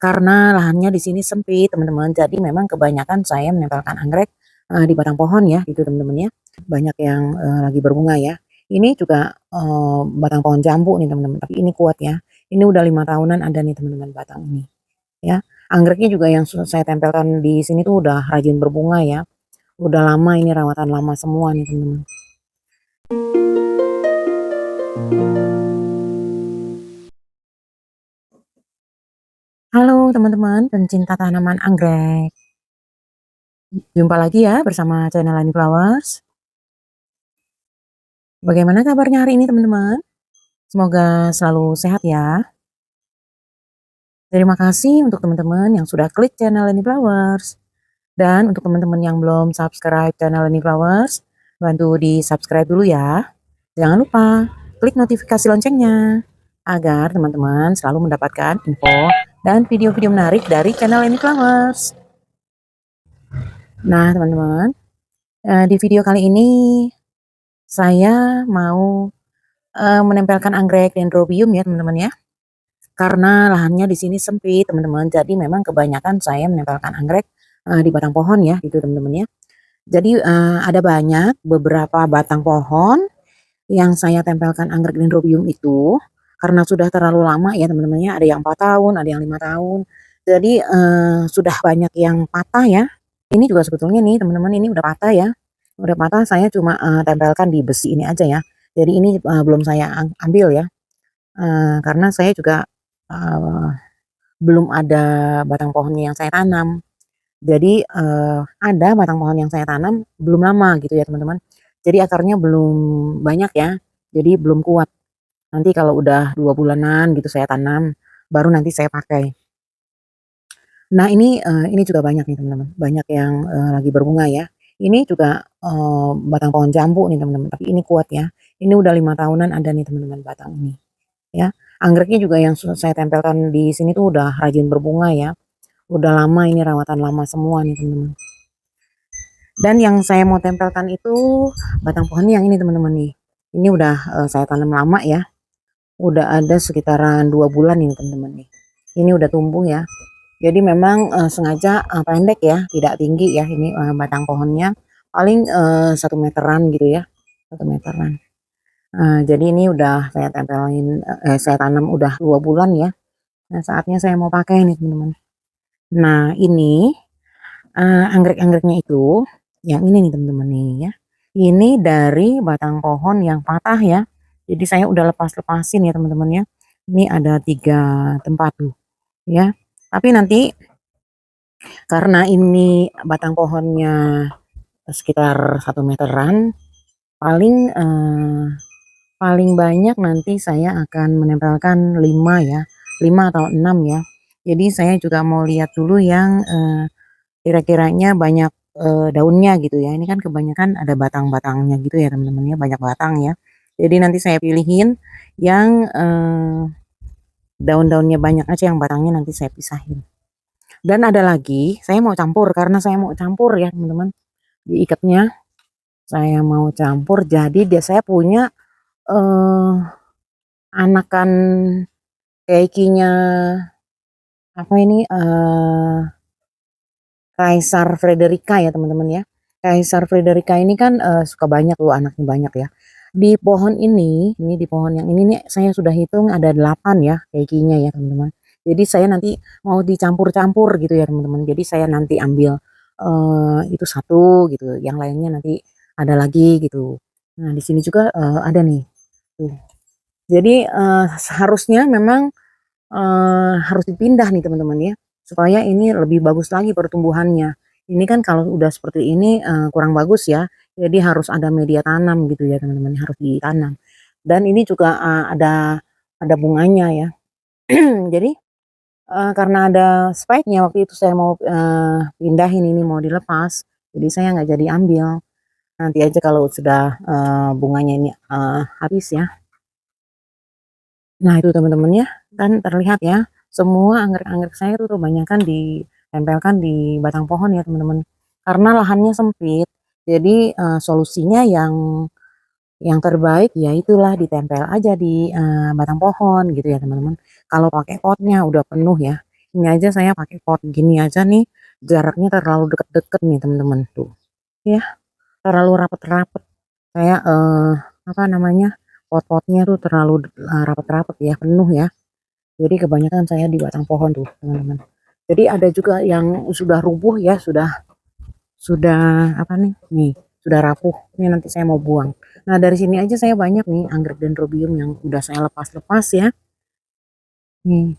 Karena lahannya di sini sempit teman-teman, jadi memang kebanyakan saya menempelkan anggrek, di batang pohon ya gitu teman-teman ya. Banyak yang, lagi berbunga ya. Ini juga, batang pohon jambu nih teman-teman, tapi ini kuat ya. Ini udah 5 tahunan ada nih teman-teman batang ini, ya. Anggreknya juga yang saya tempelkan di sini tuh udah rajin berbunga ya. Udah lama ini rawatan lama semua nih teman-teman. Halo teman-teman pencinta tanaman anggrek. Jumpa lagi ya bersama channel Lani Flowers. Bagaimana kabarnya hari ini teman-teman? Semoga selalu sehat ya. Terima kasih untuk teman-teman yang sudah klik channel Lani Flowers. Dan untuk teman-teman yang belum subscribe channel Lani Flowers, bantu di-subscribe dulu ya. Jangan lupa klik notifikasi loncengnya agar teman-teman selalu mendapatkan info dan video-video menarik dari channel Lani Flowers. Nah, teman-teman, di video kali ini saya mau menempelkan anggrek dendrobium ya, teman-teman ya. Karena lahannya di sini sempit, teman-teman. Jadi memang kebanyakan saya menempelkan anggrek di batang pohon ya, gitu teman-teman ya. Jadi ada banyak beberapa batang pohon yang saya tempelkan anggrek dendrobium itu karena sudah terlalu lama ya teman-teman ya. Ada yang 4 tahun, ada yang 5 tahun. Jadi sudah banyak yang patah ya. Ini juga sebetulnya nih teman-teman ini udah patah ya. Udah patah saya cuma tempelkan di besi ini aja ya. Jadi ini belum saya ambil ya. Karena saya juga belum ada batang pohonnya yang saya tanam. Jadi, ada batang pohon yang saya tanam belum lama gitu ya teman-teman. Jadi akarnya belum banyak ya, jadi belum kuat. Nanti kalau udah 2 bulanan gitu saya tanam, baru nanti saya pakai. Nah ini juga banyak nih teman-teman, banyak yang, lagi berbunga ya. Ini juga, batang pohon jambu nih teman-teman, tapi ini kuat ya. Ini udah 5 tahunan ada nih teman-teman batang ini, ya. Anggreknya juga yang saya tempelkan di sini tuh udah rajin berbunga ya. Udah lama ini rawatan lama semua nih teman-teman. Dan yang saya mau tempelkan itu batang pohonnya yang ini teman-teman nih. Ini udah saya tanam lama ya. Udah ada sekitaran 2 bulan ini teman-teman nih. Ini udah tumbuh ya. Jadi memang sengaja pendek ya, tidak tinggi ya ini batang pohonnya. Paling 1 meteran gitu ya. 1 meteran. Jadi ini udah saya tempelin, saya tanam udah 2 bulan ya. Nah saatnya saya mau pakai nih teman-teman. Nah ini anggrek-anggreknya itu, yang ini nih teman-teman nih ya, ini dari batang pohon yang patah ya. Jadi saya udah lepas-lepasin ya teman-teman ya. Ini ada 3 tempat tuh ya. Tapi nanti karena ini batang pohonnya sekitar 1 meteran, paling, paling banyak nanti saya akan menempelkan 5 ya, 5 atau 6 ya. Jadi saya juga mau lihat dulu yang, kira-kiranya banyak, daunnya gitu ya. Ini kan kebanyakan ada batang-batangnya gitu ya teman-teman ya, banyak batang ya. Jadi nanti saya pilihin yang, daun-daunnya banyak aja, yang batangnya nanti saya pisahin. Dan ada lagi, saya mau campur, karena saya mau campur ya teman-teman, diikatnya saya mau campur, jadi saya punya, eee, anakan keikinya apa ini, Kaisar Frederica ya teman-teman ya. Kaisar Frederica ini kan, suka banyak tuh anaknya banyak ya. Di pohon ini di pohon yang ini nih saya sudah hitung ada 8 ya keikinya ya teman-teman. Jadi saya nanti mau dicampur-campur gitu ya teman-teman. Jadi saya nanti ambil, itu satu gitu, yang lainnya nanti ada lagi gitu. Nah di sini juga, ada nih, tuh. Jadi, seharusnya memang harus dipindah nih teman-teman ya, supaya ini lebih bagus lagi pertumbuhannya. Ini kan kalau udah seperti ini, kurang bagus ya, jadi harus ada media tanam gitu ya teman-teman, harus ditanam. Dan ini juga, ada bunganya ya. Jadi, karena ada spike-nya waktu itu saya mau, pindahin ini mau dilepas, jadi saya nggak jadi ambil. Nanti aja kalau sudah, bunganya ini, habis ya. Nah itu teman-teman ya, kan terlihat ya, semua anggrek-anggrek saya tuh kebanyakan ditempelkan di batang pohon ya teman-teman. Karena lahannya sempit, jadi, solusinya yang terbaik ya itulah ditempel aja di, batang pohon gitu ya teman-teman. Kalau pakai potnya udah penuh ya, Ini aja saya pakai pot gini aja nih, jaraknya terlalu deket-deket nih teman-teman tuh. Ya, terlalu rapet-rapet. Saya apa namanya? Pot-potnya tuh terlalu rapet-rapet ya, penuh ya. Jadi kebanyakan saya di batang pohon tuh, teman-teman. Jadi ada juga yang sudah rubuh ya, sudah apa nih? Nih, sudah rapuh. Ini nanti saya mau buang. Nah, dari sini aja saya banyak nih anggrek dendrobium yang udah saya lepas-lepas ya. Nih,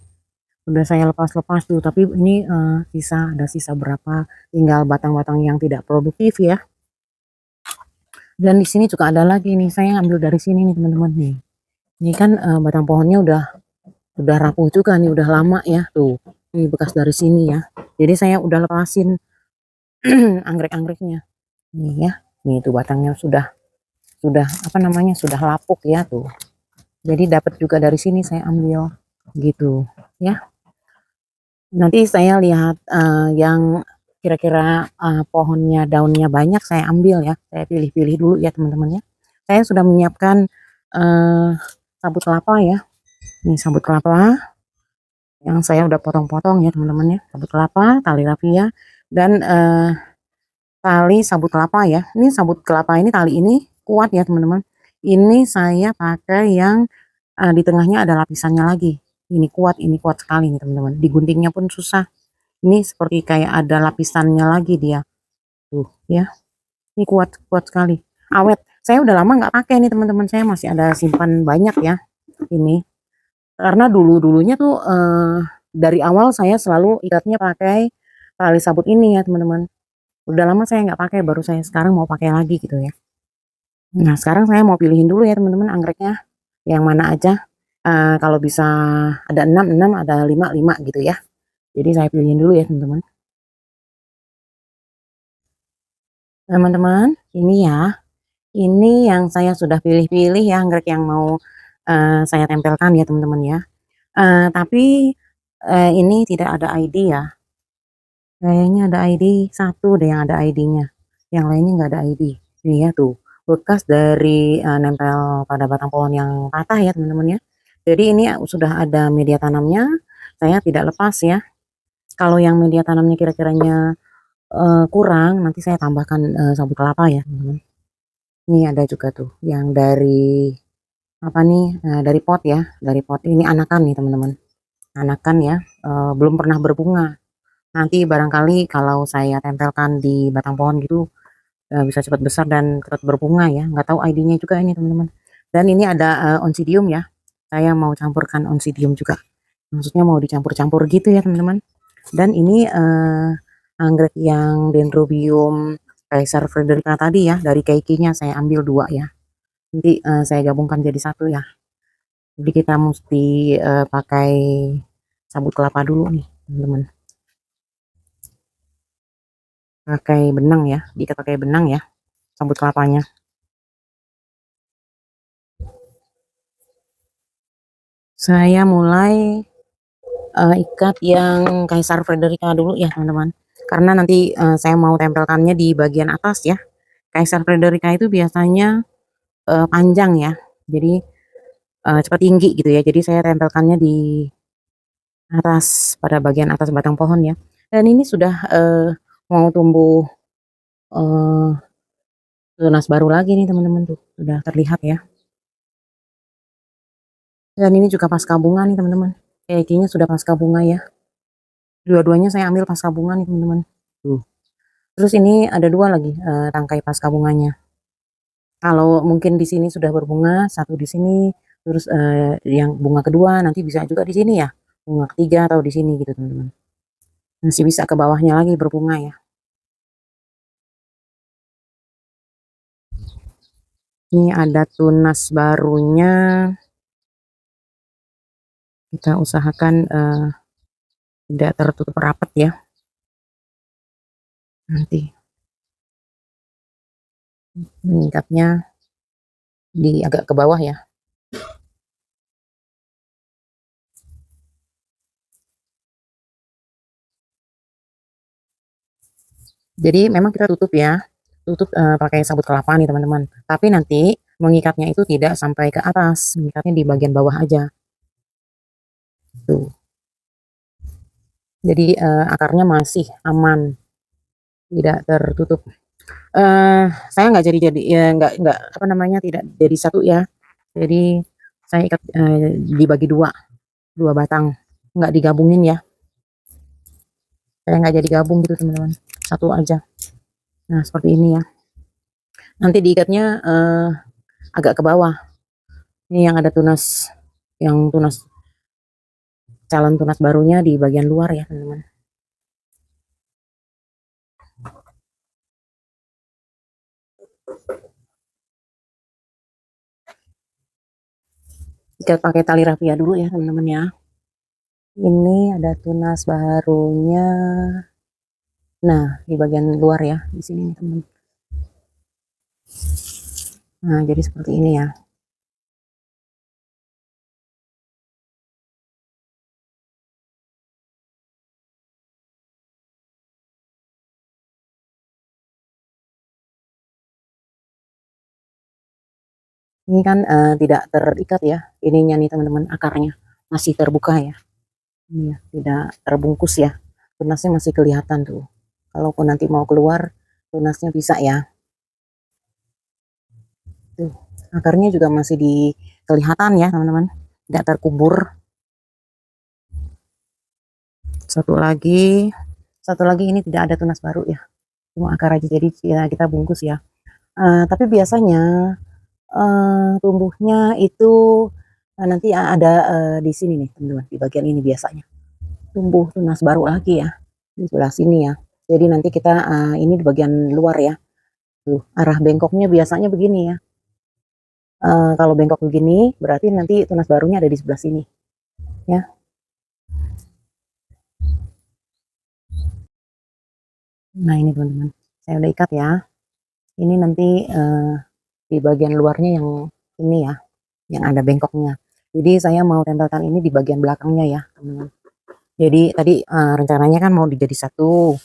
udah saya lepas-lepas tuh, tapi ini ada sisa berapa, tinggal batang-batang yang tidak produktif ya. Dan di sini juga ada lagi nih, saya ambil dari sini nih teman-teman nih. Ini kan batang pohonnya udah rapuh juga nih, udah lama ya tuh. Ini bekas dari sini ya. Jadi saya udah lepasin anggrek-anggreknya. Nih ya. Nih tuh batangnya sudah apa namanya? Sudah lapuk ya tuh. Jadi dapat juga dari sini saya ambil gitu ya. Nanti saya lihat yang kira-kira pohonnya daunnya banyak saya ambil ya. Saya pilih-pilih dulu ya teman-teman ya. Saya sudah menyiapkan sabut kelapa ya. Ini sabut kelapa yang saya udah potong-potong ya teman-teman ya. Sabut kelapa, tali rafia dan tali sabut kelapa ya. Ini sabut kelapa ini tali ini kuat ya teman-teman. Ini saya pakai yang di tengahnya ada lapisannya lagi. Ini kuat sekali nih teman-teman. Diguntingnya pun susah. Ini seperti kayak ada lapisannya lagi dia. Tuh ya. Ini kuat kuat sekali. Awet. Saya udah lama nggak pakai nih teman-teman. Saya masih ada simpan banyak ya. Ini karena dulu-dulunya tuh dari awal saya selalu ikatnya pakai tali sabut ini ya teman-teman. Udah lama saya nggak pakai, baru saya sekarang mau pakai lagi gitu ya. Nah sekarang saya mau pilihin dulu ya teman-teman anggreknya yang mana aja. Kalau bisa ada 6 6, ada 5 5 gitu ya. Jadi saya pilihin dulu ya teman-teman. Teman-teman, ini ya. Ini yang saya sudah pilih-pilih ya anggrek yang mau saya tempelkan ya teman-teman ya. Tapi ini tidak ada ID ya. Kayaknya ada ID satu deh yang ada ID-nya. Yang lainnya nggak ada ID. Ini ya tuh, bekas dari nempel pada batang pohon yang patah ya teman-teman ya. Jadi ini sudah ada media tanamnya. Saya tidak lepas ya. Kalau yang media tanamnya kira-kiranya kurang, nanti saya tambahkan sabut kelapa ya teman-teman. Ini ada juga tuh yang dari apa nih? Dari pot ya, dari pot. Ini anakan nih teman-teman. Anakan ya, belum pernah berbunga. Nanti barangkali kalau saya tempelkan di batang pohon gitu bisa cepat besar dan cepat berbunga ya. Nggak tahu ID-nya juga ini teman-teman. Dan ini ada oncidium ya. Saya mau campurkan oncidium juga. Maksudnya mau dicampur-campur gitu ya teman-teman. Dan ini anggrek yang dendrobium Caesar Frederica tadi ya. Dari keikinya saya ambil 2 ya. Nanti saya gabungkan jadi satu ya. Jadi kita mesti pakai sabut kelapa dulu nih teman-teman. Pakai benang ya, diikat pakai benang ya, sabut kelapanya. Saya mulai ikat yang Kaisar Frederica dulu ya teman-teman. Karena nanti saya mau tempelkannya di bagian atas ya. Kaisar Frederica itu biasanya panjang ya, jadi cepat tinggi gitu ya. Jadi saya tempelkannya di atas, pada bagian atas batang pohon ya. Dan ini sudah mau tumbuh eh, tunas baru lagi nih teman-teman tuh, sudah terlihat ya. Dan ini juga pasca bunga nih teman-teman. Kayaknya sudah pasca bunga ya. Dua-duanya saya ambil pasca bunga nih teman-teman. Tuh. Terus ini ada 2 lagi tangkai pasca bunganya. Kalau mungkin di sini sudah berbunga, satu di sini, terus yang bunga kedua nanti bisa juga di sini ya. Bunga ketiga atau di sini gitu teman-teman. Masih bisa ke bawahnya lagi berbunga ya. Ini ada tunas barunya. Kita usahakan tidak tertutup rapat ya. Nanti meningkatnya di agak ke bawah ya. Jadi memang kita tutup ya, tutup pakai sabut kelapa nih teman-teman. Tapi nanti mengikatnya itu tidak sampai ke atas, mengikatnya di bagian bawah aja. Tuh. Jadi akarnya masih aman, tidak tertutup. Saya nggak jadi ya nggak apa namanya tidak jadi satu ya. Jadi saya ikat dibagi dua batang, nggak digabungin ya. Saya nggak jadi gabung gitu teman-teman, satu aja. Nah seperti ini ya. Nanti diikatnya agak ke bawah. Ini yang ada tunas, yang tunas calon tunas barunya di bagian luar ya teman-teman. Ikat pakai tali rafia dulu ya teman-teman ya. Ini ada tunas barunya. Nah, di bagian luar ya, di sini nih teman. Nah, jadi seperti ini ya. Ini kan tidak terikat ya, ininya nih teman-teman, akarnya masih terbuka ya. Ini ya, tidak terbungkus ya. Tunasnya masih kelihatan tuh. Kalaupun nanti mau keluar, tunasnya bisa ya. Tuh, akarnya juga masih kelihatan ya teman-teman, tidak terkubur. Satu lagi, satu lagi ini tidak ada tunas baru ya, cuma akar aja. Jadi kita bungkus ya. Tapi biasanya tumbuhnya itu nanti ada di sini nih teman-teman, di bagian ini biasanya tumbuh tunas baru lagi ya, di sebelah sini ya. Jadi nanti kita ini di bagian luar ya. Tuh, arah bengkoknya biasanya begini ya. Kalau bengkok begini berarti nanti tunas barunya ada di sebelah sini ya. Nah ini teman-teman, saya udah ikat ya. Ini nanti di bagian luarnya yang ini ya, yang ada bengkoknya. Jadi saya mau tempelkan ini di bagian belakangnya ya teman-teman. Jadi tadi rencananya kan mau dijadi satu,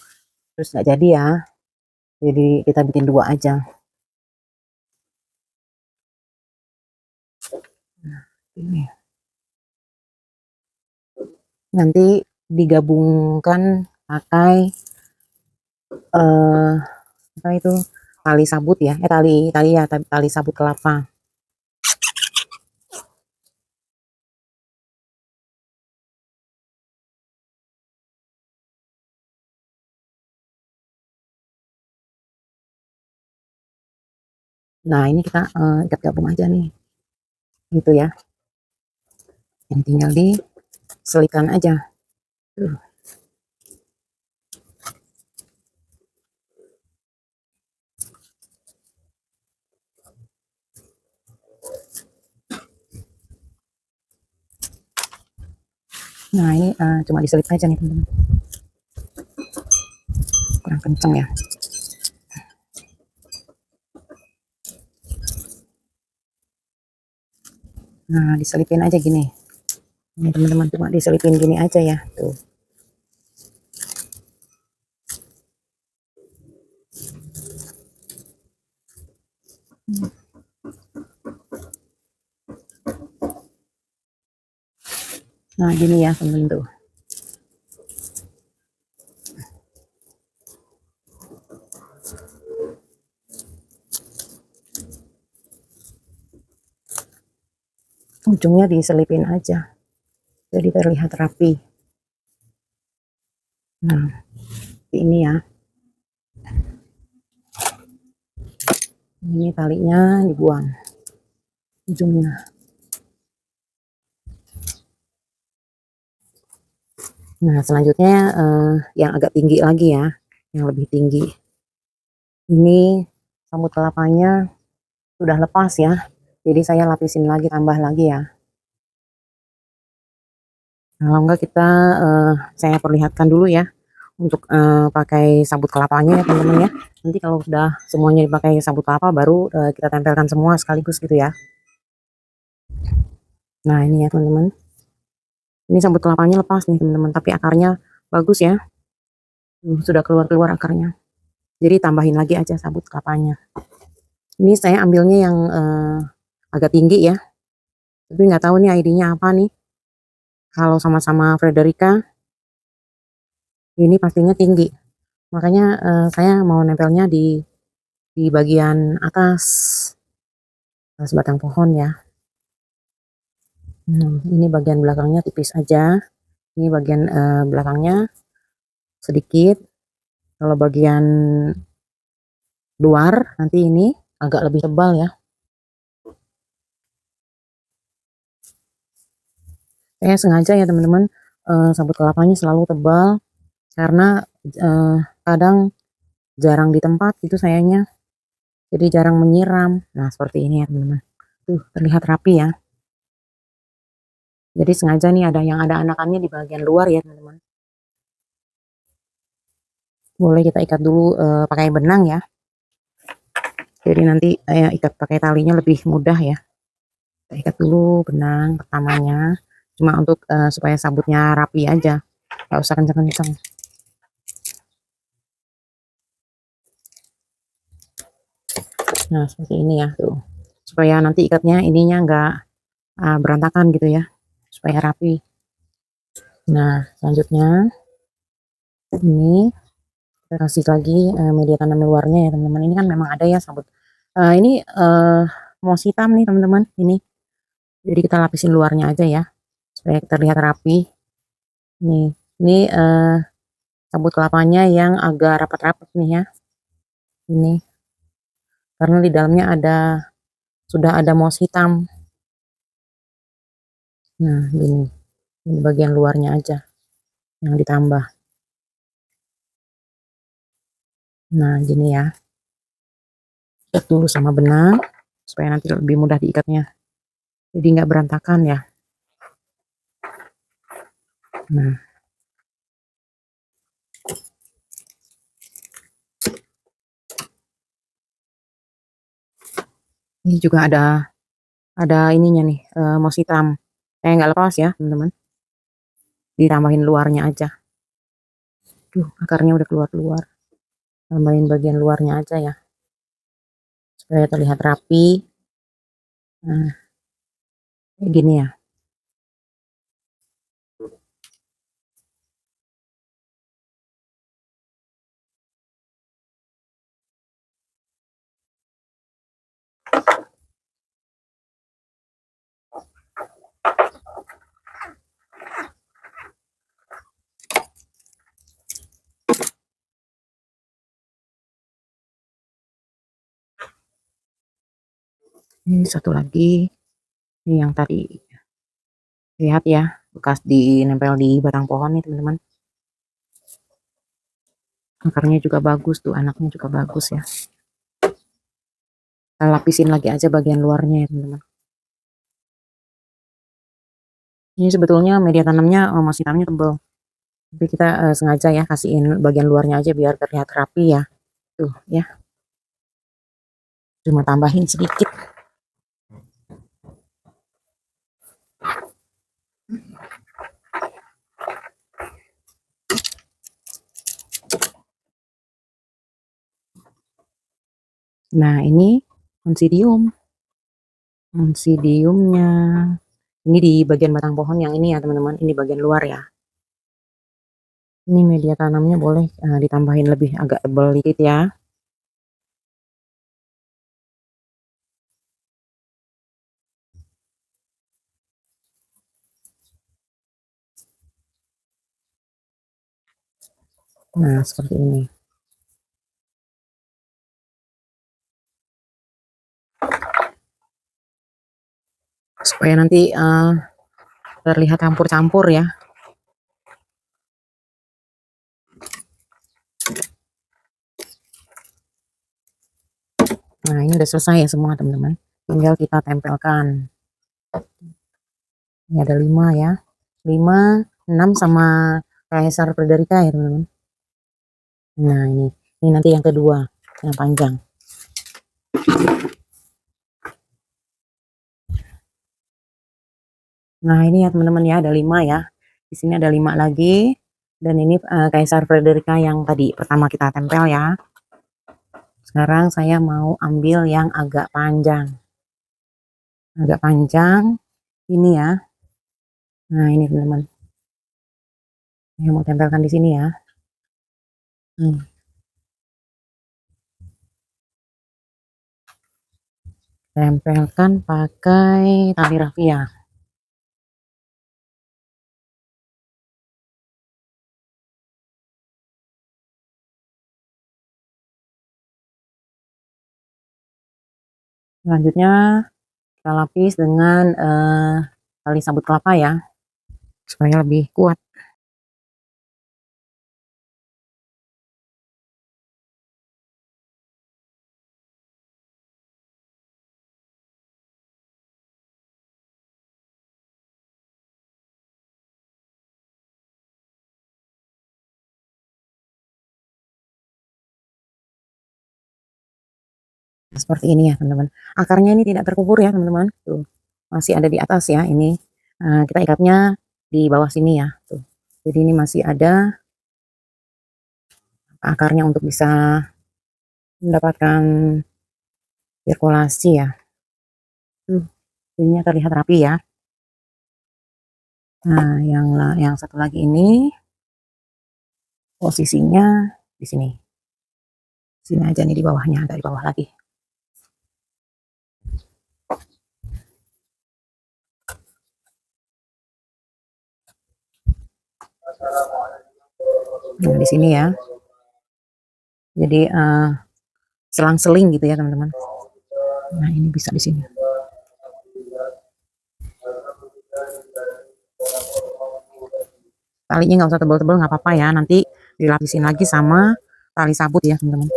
terus nggak jadi ya. Jadi kita bikin dua aja. Nah, ini nanti digabungkan pakai apa itu, tali sabut ya, tali tali ya tali sabut kelapa. Nah ini kita ikat gabung aja nih, gitu ya. Yang tinggal diselipkan aja. Tuh. Nah ini cuma diselip aja nih teman-teman, kurang kenceng ya. Nah diselipin aja gini. Ini teman-teman cuma diselipin gini aja ya. Tuh. Nah gini ya teman-teman tuh. Ujungnya diselipin aja, jadi terlihat rapi. Nah ini ya, ini talinya dibuang ujungnya. Nah selanjutnya yang agak tinggi lagi ya, yang lebih tinggi. Ini rambut kelapanya sudah lepas ya, jadi saya lapisin lagi, tambah lagi ya. Kalau enggak kita saya perlihatkan dulu ya untuk pakai sabut kelapanya ya teman-teman ya. Nanti kalau sudah semuanya dipakai sabut kelapa baru kita tempelkan semua sekaligus gitu ya. Nah ini ya teman-teman, ini sabut kelapanya lepas nih teman-teman, tapi akarnya bagus ya. Sudah keluar-keluar akarnya. Jadi tambahin lagi aja sabut kelapanya. Ini saya ambilnya yang agak tinggi ya. Tapi nggak tahu nih ID-nya apa nih. Kalau sama-sama Frederica Ini pastinya tinggi. Makanya saya mau nempelnya di bagian atas batang pohon ya. Ini bagian belakangnya tipis aja. Ini bagian belakangnya sedikit. Kalau bagian luar nanti ini agak lebih tebal ya. Saya sengaja ya teman-teman, sabut kelapanya selalu tebal karena kadang jarang di tempat itu sayanya, jadi jarang menyiram. Nah seperti ini ya teman-teman, tuh terlihat rapi ya. Jadi sengaja nih ada anakannya di bagian luar ya teman-teman. Boleh kita ikat dulu pakai benang ya. Jadi nanti ikat pakai talinya lebih mudah ya. Kita ikat dulu benang pertamanya, cuma untuk supaya sabutnya rapi aja, nggak usah kenceng-kenceng. Nah seperti ini ya tuh, supaya nanti ikatnya ininya nggak berantakan gitu ya, supaya rapi. Nah selanjutnya ini kita kasih lagi media tanam luarnya ya teman-teman. Ini kan memang ada ya sabut. Ini moss hitam nih teman-teman ini. Jadi kita lapisin luarnya aja ya, supaya terlihat rapi. Nih, ini sabut kelapanya yang agak rapat-rapat nih ya. Ini karena di dalamnya sudah ada moss hitam. Nah, ini bagian luarnya aja yang ditambah. Nah, gini ya. Ikat dulu sama benang supaya nanti lebih mudah diikatnya. Jadi nggak berantakan ya. Nah, ini juga ada ininya nih, moss hitam. Nggak lepas ya, teman-teman. Ditambahin luarnya aja. Tuh, akarnya udah keluar-keluar. Tambahin bagian luarnya aja ya. Supaya terlihat rapi. Nah, kayak gini ya. Ini satu lagi. Ini yang tadi lihat ya, bekas nempel di batang pohon nih teman-teman. Akarnya juga bagus tuh, anaknya juga bagus ya. Kita lapisin lagi aja bagian luarnya ya teman-teman. Ini sebetulnya media tanamnya masih hitamnya tebal. Tapi kita sengaja ya kasihin bagian luarnya aja biar terlihat rapi ya. Tuh ya. Cuma tambahin sedikit. Nah ini onsidium. Onsidiumnya. Ini di bagian batang pohon yang ini ya teman-teman. Ini bagian luar ya. Ini media tanamnya boleh ditambahin lebih agak tebal dikit ya. Nah seperti ini. Supaya nanti terlihat campur-campur ya. Nah ini udah selesai ya semua teman-teman. Tinggal kita tempelkan. Ini ada 5 ya. 5, 6 sama Caesar Frederica ya teman-teman. Nah ini nanti yang kedua, yang panjang. Nah ini ya teman-teman ya, ada 5 ya. Di sini ada 5 lagi. Dan ini Caesar Frederica yang tadi pertama kita tempel ya. Sekarang saya mau ambil yang agak panjang. Agak panjang. Ini ya. Nah ini teman-teman. Saya mau tempelkan di sini ya. Hmm. Tempelkan pakai tali rafia. Selanjutnya kita lapis dengan tali sabut kelapa ya, supaya lebih kuat. Seperti ini ya teman-teman. Akarnya ini tidak terkubur ya teman-teman. Tuh, masih ada di atas ya ini. Kita ikatnya di bawah sini ya. Tuh. Jadi ini masih ada akarnya untuk bisa mendapatkan sirkulasi ya. Ininya terlihat rapi ya. Nah, yang satu lagi ini posisinya di sini. Sini aja nih di bawahnya, agak di bawah lagi. Nah, di sini ya. Jadi selang-seling gitu ya, teman-teman. Nah, ini bisa di sini. Talinya nggak usah tebel-tebel, nggak apa-apa ya. Nanti dilapisin lagi sama tali sabut ya, teman-teman.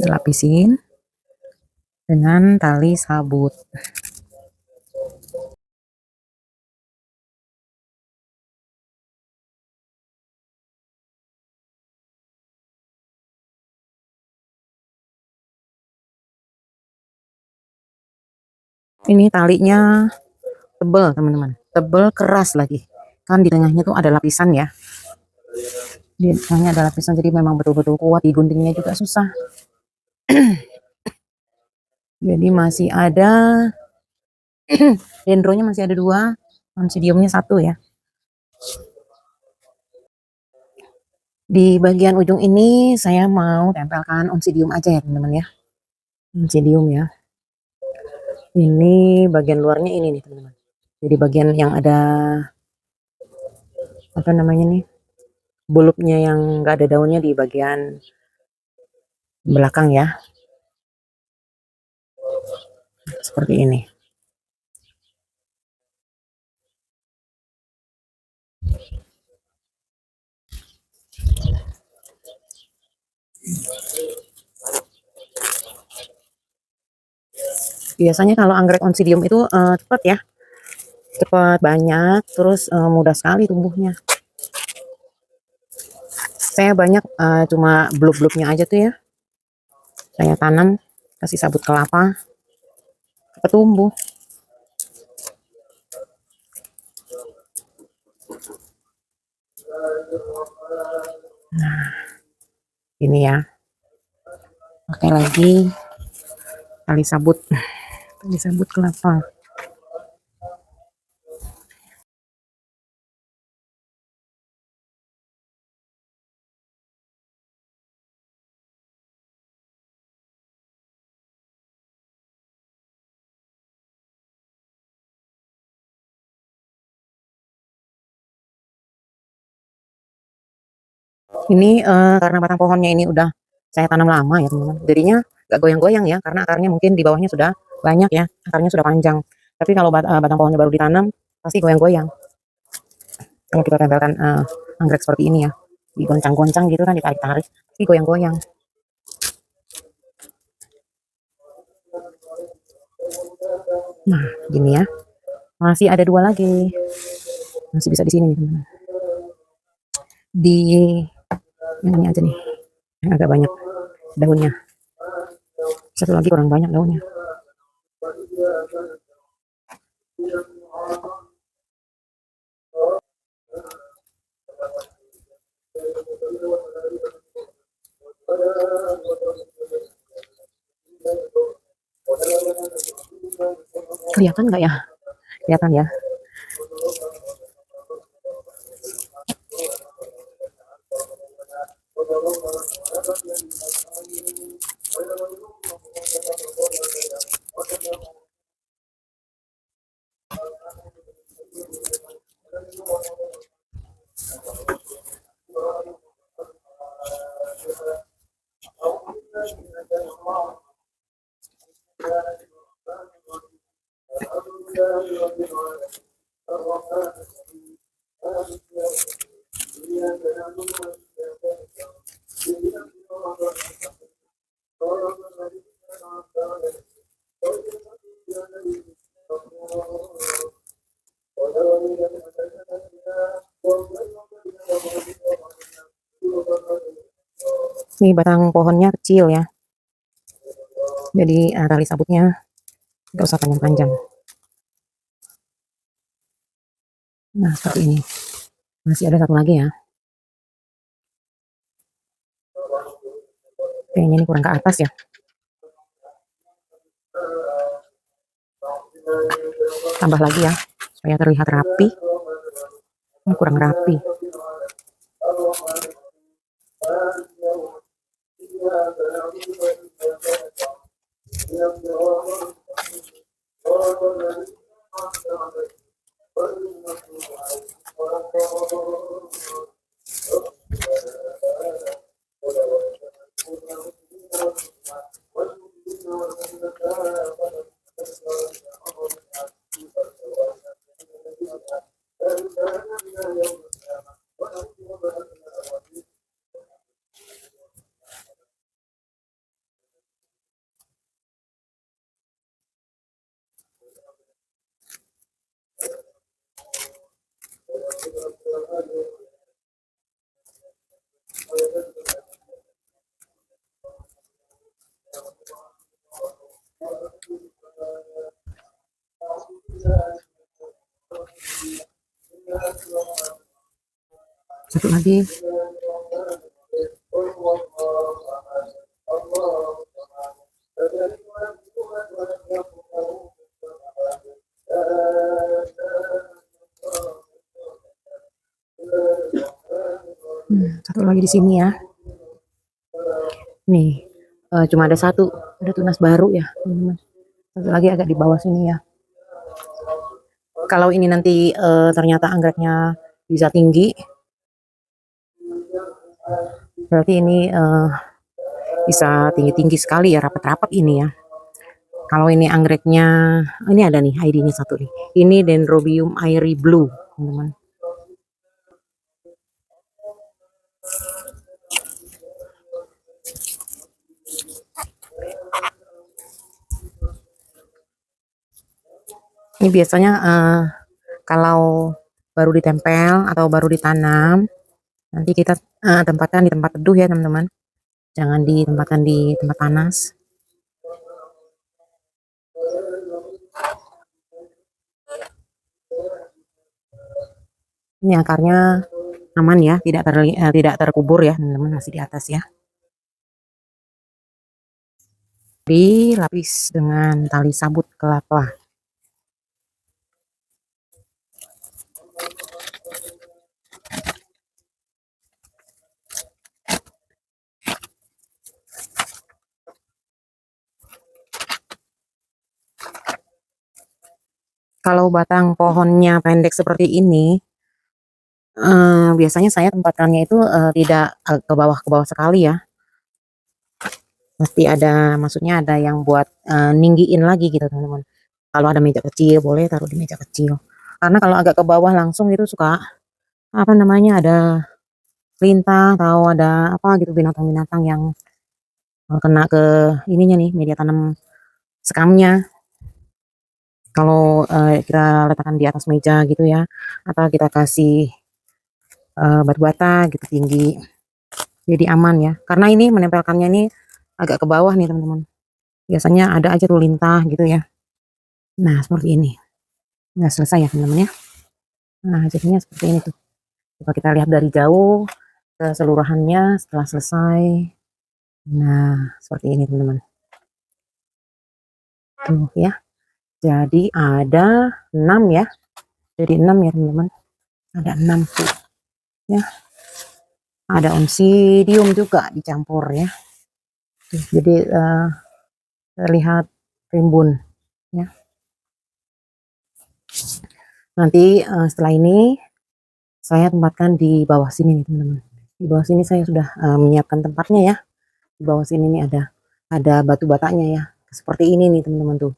Dilapisin dengan tali sabut. Ini talinya tebel teman-teman, tebel keras lagi. Kan di tengahnya tuh ada lapisan ya. Di tengahnya ada lapisan, jadi memang betul-betul kuat, diguntingnya juga susah. Jadi masih ada dendronya masih ada 2, onsidiumnya 1 ya. Di bagian ujung ini saya mau tempelkan onsidium aja ya teman-teman ya. Onsidium ya. Ini bagian luarnya ini nih teman-teman. Jadi bagian yang ada apa namanya nih, bulbnya yang nggak ada daunnya di bagian belakang ya. Seperti ini. Biasanya kalau anggrek onsidium itu cepat ya, cepat banyak, terus mudah sekali tumbuhnya. Saya banyak cuma blub-blubnya aja tuh ya. Saya tanam, kasih sabut kelapa, cepat tumbuh. Nah, ini ya. Pakai lagi tali sabut kelapa. Ini karena batang pohonnya ini udah saya tanam lama ya teman-teman, jadinya gak goyang-goyang ya, karena akarnya mungkin di bawahnya sudah banyak ya, akarnya sudah panjang. Tapi kalau batang pohonnya baru ditanam, pasti goyang-goyang. Kalau kita tempelkan anggrek seperti ini ya, digoncang-goncang gitu kan, ditarik-tarik, pasti goyang-goyang. Nah, gini ya. Masih ada 2 lagi. Masih bisa di sini nih teman-teman. Di yang ini aja nih, yang agak banyak daunnya. Satu lagi kurang banyak daunnya. Kelihatan nggak ya? Kelihatan ya. Ini batang pohonnya kecil ya. Jadi tali sabutnya nggak usah panjang-panjang. Nah, seperti ini. Masih ada satu lagi ya. Kayaknya ini kurang ke atas ya. Tambah lagi ya, supaya terlihat rapi. Ini kurang rapi. Satu lagi. Satu lagi di sini ya. Nih, cuma ada satu, ada tunas baru ya, teman-teman. Satu lagi agak di bawah sini ya. Kalau ini nanti ternyata anggreknya bisa tinggi, berarti ini bisa tinggi-tinggi sekali ya, rapat-rapat ini ya. Kalau ini anggreknya, ini ada nih ID-nya satu nih. Ini Dendrobium airy blue, teman-teman. Ini biasanya kalau baru ditempel atau baru ditanam, nanti kita tempatkan di tempat teduh ya teman-teman. Jangan ditempatkan di tempat panas. Ini akarnya aman ya, tidak terkubur ya teman-teman, masih di atas ya. Dilapis dengan tali sabut kelapa. Kalau batang pohonnya pendek seperti ini, biasanya saya tempatkannya itu tidak ke bawah sekali ya. Mesti ada, maksudnya ada yang buat ninggiin lagi gitu teman-teman. Kalau ada meja kecil boleh taruh di meja kecil. Karena kalau agak ke bawah langsung itu suka apa namanya, ada lintah atau ada apa gitu, binatang-binatang yang kena ke ininya nih, media tanam sekamnya. Kalau kita letakkan di atas meja gitu ya, atau kita kasih batu bata gitu tinggi, jadi aman ya. Karena ini menempelkannya ini agak ke bawah nih teman-teman. Biasanya ada aja tuh lintah gitu ya. Nah seperti ini. nggak selesai ya teman-teman ya. Nah jadinya seperti ini tuh. Coba kita lihat dari jauh keseluruhannya setelah selesai. Nah seperti ini teman-teman. Tuh ya. Jadi ada 6 ya. Jadi 6 ya teman-teman. Ada 6 tuh ya. Ada onsidium juga dicampur ya. Tuh, jadi terlihat rimbun ya. Nanti setelah ini saya tempatkan di bawah sini nih teman-teman. Di bawah sini saya sudah menyiapkan tempatnya ya. Di bawah sini nih ada batu batanya ya. Seperti ini nih teman-teman tuh.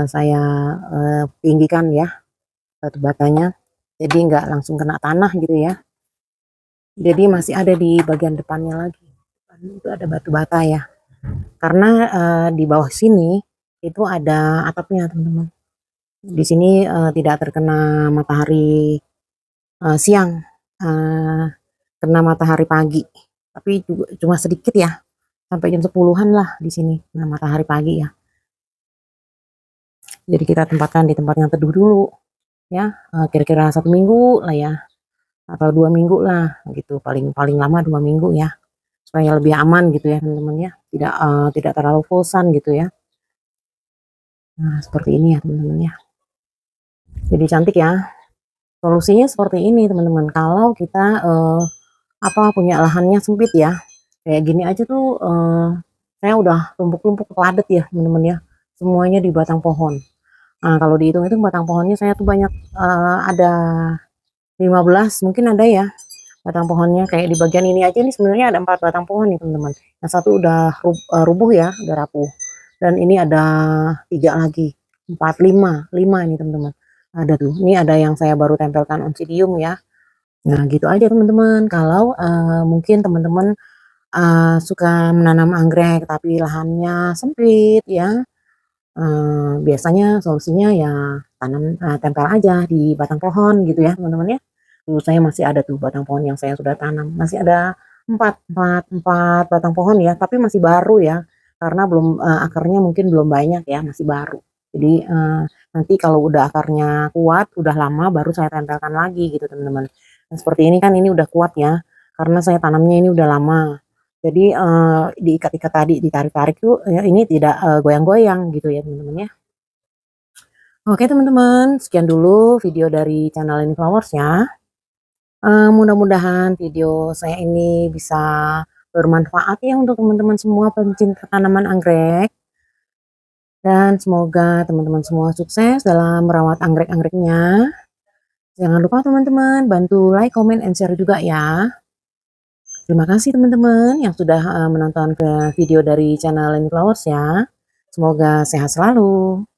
Saya tinggikan ya batu batanya. Jadi nggak langsung kena tanah gitu ya. Jadi masih ada di bagian depannya lagi. Itu ada batu bata ya. Karena di bawah sini itu ada atapnya teman-teman. Di sini tidak terkena matahari siang, kena matahari pagi. Tapi juga cuma sedikit ya, sampai jam 10-an lah di sini kena matahari pagi ya. Jadi kita tempatkan di tempat yang teduh dulu ya, kira-kira 1 minggu lah ya, atau 2 minggu lah gitu, paling paling lama 2 minggu ya, supaya lebih aman gitu ya teman-teman ya, tidak terlalu bosan gitu ya. Nah seperti ini ya teman-teman ya. Jadi cantik ya. Solusinya seperti ini teman-teman. Kalau kita punya lahannya sempit ya, kayak gini aja tuh saya udah tumpuk-tumpuk padat ya teman-teman ya. Semuanya di batang pohon. Nah, kalau dihitung itu batang pohonnya saya tuh banyak, ada 15 mungkin ada ya batang pohonnya. Kayak di bagian ini aja nih sebenarnya ada 4 batang pohon nih teman-teman. Yang satu udah rubuh ya, udah rapuh. Dan ini ada 3 lagi, 4, 5, 5 ini teman-teman. Ada tuh, ini ada yang saya baru tempelkan onsidium ya. Nah gitu aja teman-teman. Kalau mungkin teman-teman suka menanam anggrek tapi lahannya sempit ya, biasanya solusinya ya tanam tempel aja di batang pohon gitu ya teman-teman ya. Tuh saya masih ada tuh batang pohon yang saya sudah tanam, masih ada 4 batang pohon ya, tapi masih baru ya, karena belum akarnya mungkin belum banyak ya, masih baru. Jadi nanti kalau udah akarnya kuat, udah lama baru saya tempelkan lagi gitu teman-teman. Nah, seperti ini kan ini udah kuat ya, karena saya tanamnya ini udah lama. Jadi diikat-ikat tadi, ditarik-tarik tuh ya, ini tidak goyang-goyang gitu ya teman-teman ya. Oke teman-teman, sekian dulu video dari channel Leni Flowers ya. Mudah-mudahan video saya ini bisa bermanfaat ya untuk teman-teman semua pencinta tanaman anggrek. Dan semoga teman-teman semua sukses dalam merawat anggrek-anggreknya. Jangan lupa teman-teman bantu like, comment, and share juga ya. Terima kasih teman-teman yang sudah menonton ke video dari channel Leni Flowers ya. Semoga sehat selalu.